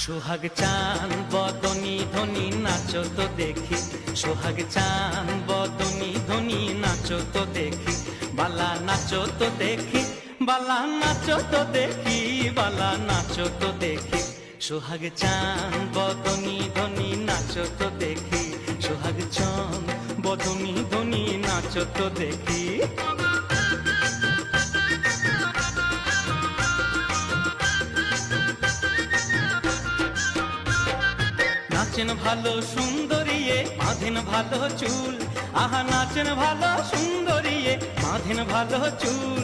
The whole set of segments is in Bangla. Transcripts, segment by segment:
সোহাগ চান বদনি ধনি নাচো তো দেখি, সোহাগ চান বদনি ধনি নাচো তো দেখি, বালা নাচো তো দেখি, বালা নাচো তো দেখি, বালা নাচো তো দেখি। সোহাগ চান বদনি ধনি নাচো তো দেখি, সোহাগ চান বদনি ধনি নাচো তো দেখি। নাচেন ভালো সুন্দরিয়ে বাঁধেন ভালো চুল, আহা নাচেন ভালো সুন্দরিয়ে বাঁধেন ভালো চুল।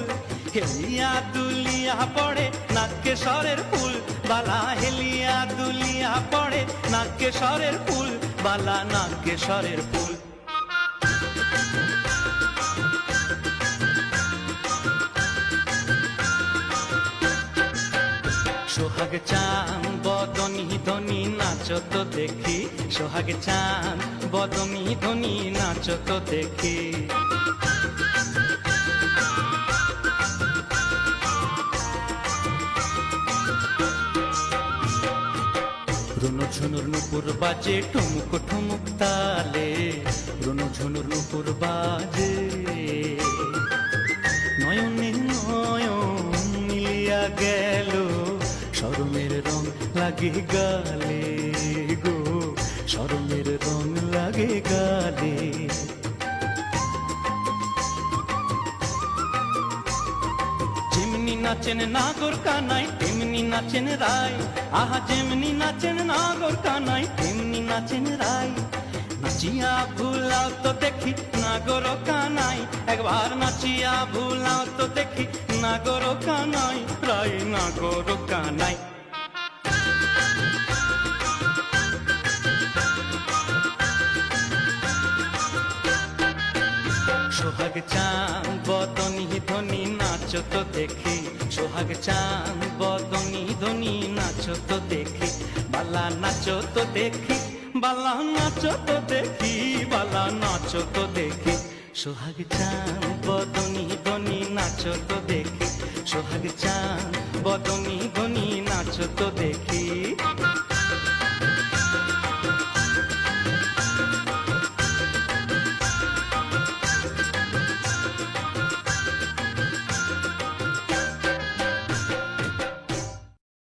হেলিয়া দুলিয়া পড়ে নাকে সরের ফুল, বালা হেলিয়া দুলিয়া পড়ে নাকে সরের ফুল, বালা নাকে সরের ফুল। সোহাগ চান বদনি ধনি নাচো তো দেখি, সোহাগ চান বদনি ধনি নাচো তো দেখি। রুনু ঝুনুর নুপুর বাজে ঠুমুক ঠুমুক তালে, রুনু ঝুনুর নুপুর বাজে, নয়নে নয়ন মিলিয়া গেল, শরমের রং লাগে গালে গো, শরমের রং লাগে গালে। যেমনি নাচেন নাগর কানাই তেমনি নাচেন রায়, আহা যেমনি নাচেন নাগর কানাই তেমনি নাচেন রায়। নাচিয়া ভুলাও তো দেখি নাগর কানাই, একবার নাচিয়া ভুলাও তো দেখি নাগর কানাই, রায় নাগর কানাই। সোহাগ চান বদনি ধনি নাচো তো দেখি, সোহাগ চান বদনি ধনি নাচো তো দেখি, বালা নাচো তো দেখি, বালা নাচো তো দেখি, বালা নাচো তো দেখি। সোহাগ চান বদনি ধনি নাচো তো দেখি, সোহাগ চান বদনি ধনি নাচো তো দেখি।